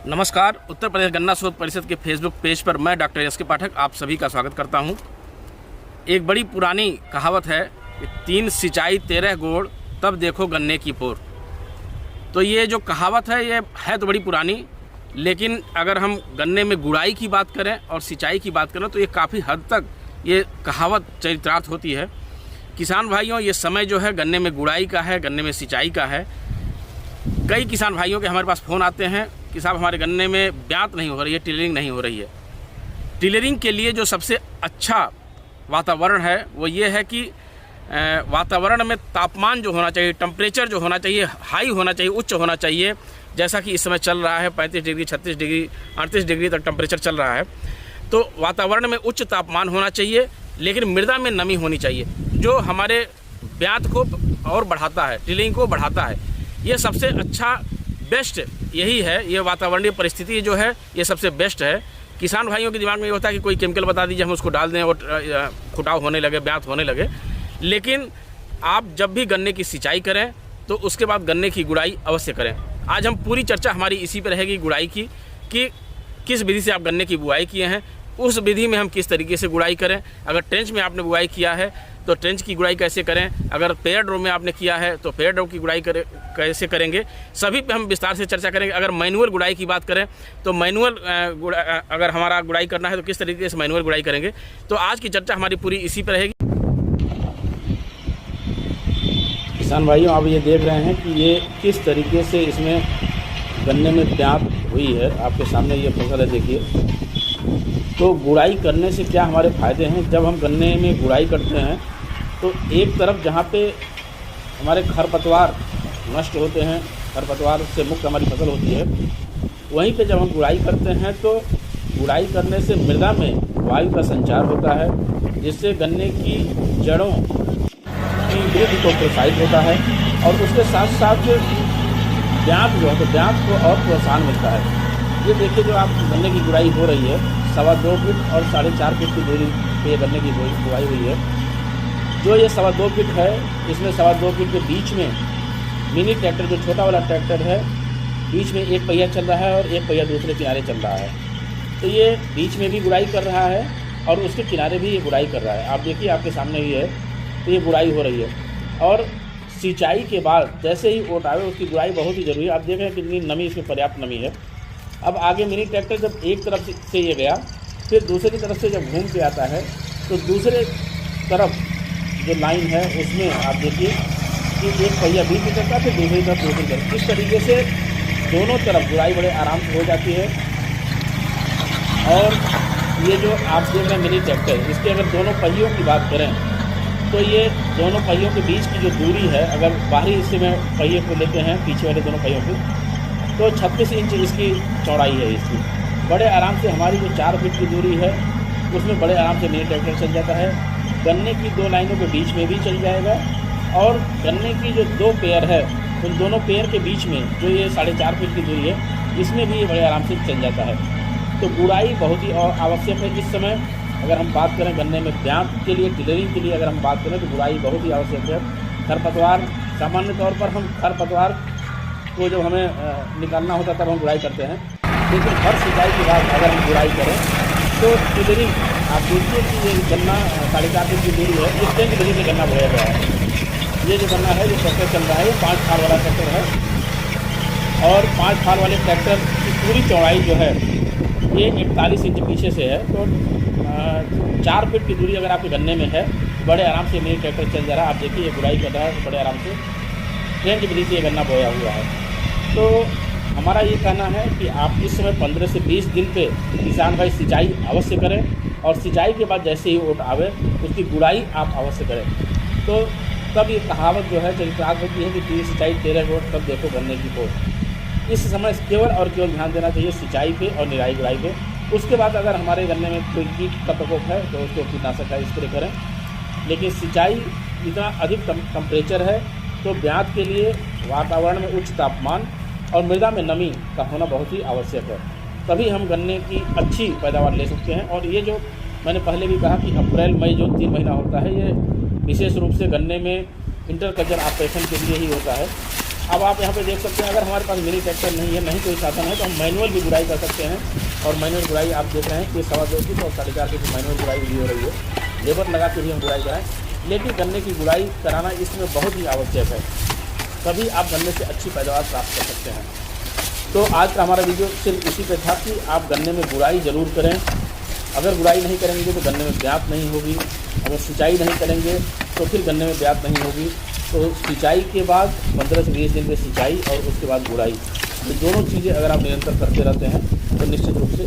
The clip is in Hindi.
नमस्कार। उत्तर प्रदेश गन्ना शोध परिषद के फेसबुक पेज पर मैं डॉक्टर एस के पाठक आप सभी का स्वागत करता हूं। एक बड़ी पुरानी कहावत है कि 3 सिंचाई 13 गोड़ तब देखो गन्ने की पोर। तो ये जो कहावत है ये है तो बड़ी पुरानी, लेकिन अगर हम गन्ने में गुड़ाई की बात करें और सिंचाई की बात करें तो ये काफ़ी हद तक ये कहावत चरितार्थ होती है। किसान भाइयों, ये समय जो है गन्ने में गुड़ाई का है, गन्ने में सिंचाई का है। कई किसान भाइयों के हमारे पास फ़ोन आते हैं कि साहब हमारे गन्ने में ब्यात नहीं हो रही है, टिलरिंग नहीं हो रही है। टिलरिंग के लिए जो सबसे अच्छा वातावरण है वो ये है कि वातावरण में तापमान जो होना चाहिए, टेम्परेचर जो होना चाहिए, हाई होना चाहिए, उच्च होना चाहिए। जैसा कि इस समय चल रहा है 35 डिग्री, 36 डिग्री, 38 डिग्री तक टेम्परेचर चल रहा है। तो वातावरण में उच्च तापमान होना चाहिए, लेकिन मृदा में नमी होनी चाहिए, जो हमारे ब्यात को और बढ़ाता है, टिलरिंग को बढ़ाता है। ये सबसे अच्छा बेस्ट यही है, ये वातावरणीय परिस्थिति जो है ये सबसे बेस्ट है। किसान भाइयों के दिमाग में ये होता है कि कोई केमिकल बता दीजिए, हम उसको डाल दें और फुटाव होने लगे, ब्यात होने लगे। लेकिन आप जब भी गन्ने की सिंचाई करें तो उसके बाद गन्ने की गुड़ाई अवश्य करें। आज हम पूरी चर्चा हमारी इसी पर रहेगी, गुड़ाई की, कि किस विधि से आप गन्ने की बुआई किए हैं, उस विधि में हम किस तरीके से गुड़ाई करें। अगर ट्रेंच में आपने बुआई किया है तो ट्रेंच की गुड़ाई कैसे करें, अगर पेयर ड्रो में आपने किया है तो पेयर ड्रो की गुड़ाई कैसे करेंगे, सभी पे हम विस्तार से चर्चा करेंगे। अगर मैनुअल गुड़ाई की बात करें तो मैनुअल अगर हमारा गुड़ाई करना है तो किस तरीके से मैनुअल गुड़ाई करेंगे। तो आज की चर्चा हमारी पूरी इसी पर रहेगी। किसान भाइयों, आप ये देख रहे हैं कि ये किस तरीके से इसमें गन्ने में ब्यात हुई है, आपके सामने ये फसल है, देखिए। तो गुड़ाई करने से क्या हमारे फ़ायदे हैं। जब हम गन्ने में गुड़ाई करते हैं तो एक तरफ जहाँ पे हमारे खरपतवार नष्ट होते हैं, खरपतवार से मुक्त हमारी फसल होती है, वहीं पे जब हम गुड़ाई करते हैं तो गुड़ाई करने से मृदा में वायु का संचार होता है, जिससे गन्ने की जड़ों की वृद्धि को प्रोत्साहित होता है और उसके साथ साथ ब्यात जो है तो ब्यात को और प्रोत्साहन मिलता है। ये देखिए, जो आप गन्ने की गुड़ाई हो रही है 2.25 फीट और 4.5 फीट की दूरी पे गन्ने की बुआई हुई है। जो ये 2.25 फीट है, इसमें 2.25 फीट के बीच में मिनी ट्रैक्टर, जो छोटा वाला ट्रैक्टर है, बीच में एक पहिया चल रहा है और एक पहिया दूसरे किनारे चल रहा है। तो ये बीच में भी गुड़ाई कर रहा है और उसके किनारे भी ये गुड़ाई कर रहा है। आप देखिए, आपके सामने ही है, तो ये गुड़ाई हो रही है। और सिंचाई के बाद जैसे ही ओट आवे उसकी गुड़ाई बहुत ही ज़रूरी है। आप देख रहे हैं कितनी नमी, इसमें पर्याप्त नमी है। अब आगे मिनी ट्रैक्टर जब एक तरफ से ये गया, फिर दूसरी तरफ से जब घूम के आता है तो दूसरे तरफ जो लाइन है उसमें आप देखिए कि एक पहिया बीच में चलता है, फिर दूसरी तरफ दूसरी तरफ, इस तरीके से दोनों तरफ गुड़ाई बड़े आराम से हो जाती है। और ये जो आप देख रहे हैं मिनी ट्रैक्टर, इसके अगर दोनों पहियों की बात करें तो ये दोनों पहियों के बीच की जो दूरी है, अगर बाहरी हिस्से में पहिए को लेते हैं, पीछे वाले दोनों पहियों की, तो 36 इंच इसकी चौड़ाई है। इसकी बड़े आराम से हमारी जो 4 फीट की दूरी है उसमें बड़े आराम से मिनी ट्रैक्टर चल जाता है। गन्ने की 2 लाइनों के बीच में भी चल जाएगा और गन्ने की जो 2 पेयर है उन दोनों पेयर के बीच में जो ये 4.5 फीट की दूरी है, इसमें भी ये बड़े आराम से चल जाता है। तो गुड़ाई बहुत ही आवश्यक है इस समय। अगर हम बात करें गन्ने में ब्यात के लिए, टिलरिंग के लिए अगर हम बात करें तो गुड़ाई बहुत ही आवश्यक है। खरपतवार, सामान्य तौर पर हम खरपतवार को जब हमें निकालना होता है तब हम गुड़ाई करते हैं, लेकिन हर सिंचाई के बाद अगर हम गुड़ाई करें तो टिलरिंग, आप देखिए कि ये गन्ना 4.5 फीट की दूरी है, इस ट्रेंच विधि से गन्ना बोया गया है। ये जो गन्ना है, जो ट्रैक्टर चल रहा है, ये 5 फाल वाला ट्रैक्टर है और 5 फाल वाले ट्रैक्टर की पूरी चौड़ाई जो है ये 41 इंच पीछे से है। तो 4 फीट की दूरी अगर आपके गन्ने में है, बड़े आराम से मिनी ट्रैक्टर चल जा रहा है। आप देखिए, ये गुड़ाई कर रहा है बड़े आराम से, ट्रेंच विधि से ये गन्ना बोया हुआ है। तो हमारा ये कहना है कि आप इस समय 15 से 20 दिन पे किसान भाई सिंचाई अवश्य करें और सिंचाई के बाद जैसे ही ओट आवे उसकी गुड़ाई आप अवश्य करें। तो तब ये कहावत जो है चरितार्थ होती है कि 3 सिंचाई 13 गोड़ तब देखो गन्ने की पोर। इस समय केवल और केवल ध्यान देना चाहिए सिंचाई पे और निराई गुड़ाई पे। उसके बाद अगर हमारे गन्ने में कोई कीट का प्रकोप है तो उसको कीटनाशक का स्प्रे करें। लेकिन सिंचाई इतना अधिक टेम्परेचर है तो ब्यात के लिए वातावरण में उच्च तापमान और मृदा में नमी का होना बहुत ही आवश्यक है, तभी हम गन्ने की अच्छी पैदावार ले सकते हैं। और ये जो मैंने पहले भी कहा कि अप्रैल मई जो 3 महीना होता है, ये विशेष रूप से गन्ने में इंटर कल्चर ऑपरेशन के लिए ही होता है। अब आप यहाँ पे देख सकते हैं, अगर हमारे पास मिनी ट्रैक्टर नहीं है, नहीं कोई साधन है, तो हम मैनुअल भी गुड़ाई कर सकते हैं। और मैनुअल गुड़ाई आप देख रहे हैं कि 2.25 फीट और 4.5 फीट मैनुअल गुड़ाई भी हो रही है। लेबर लगा के भी हम गुड़ाई कराएँ, लेकिन गन्ने की गुड़ाई कराना इसमें बहुत ही आवश्यक है, तभी आप गन्ने से अच्छी पैदावार प्राप्त कर सकते हैं। तो आज का हमारा वीडियो सिर्फ इसी पे था कि आप गन्ने में गुड़ाई ज़रूर करें। अगर गुड़ाई नहीं करेंगे तो गन्ने में ब्यात नहीं होगी, अगर सिंचाई नहीं करेंगे तो फिर गन्ने में ब्यात नहीं होगी। तो सिंचाई के बाद 15 से 20 दिन में सिंचाई और उसके बाद गुड़ाई, तो दोनों चीज़ें अगर आप निरंतर करते रहते हैं तो निश्चित रूप से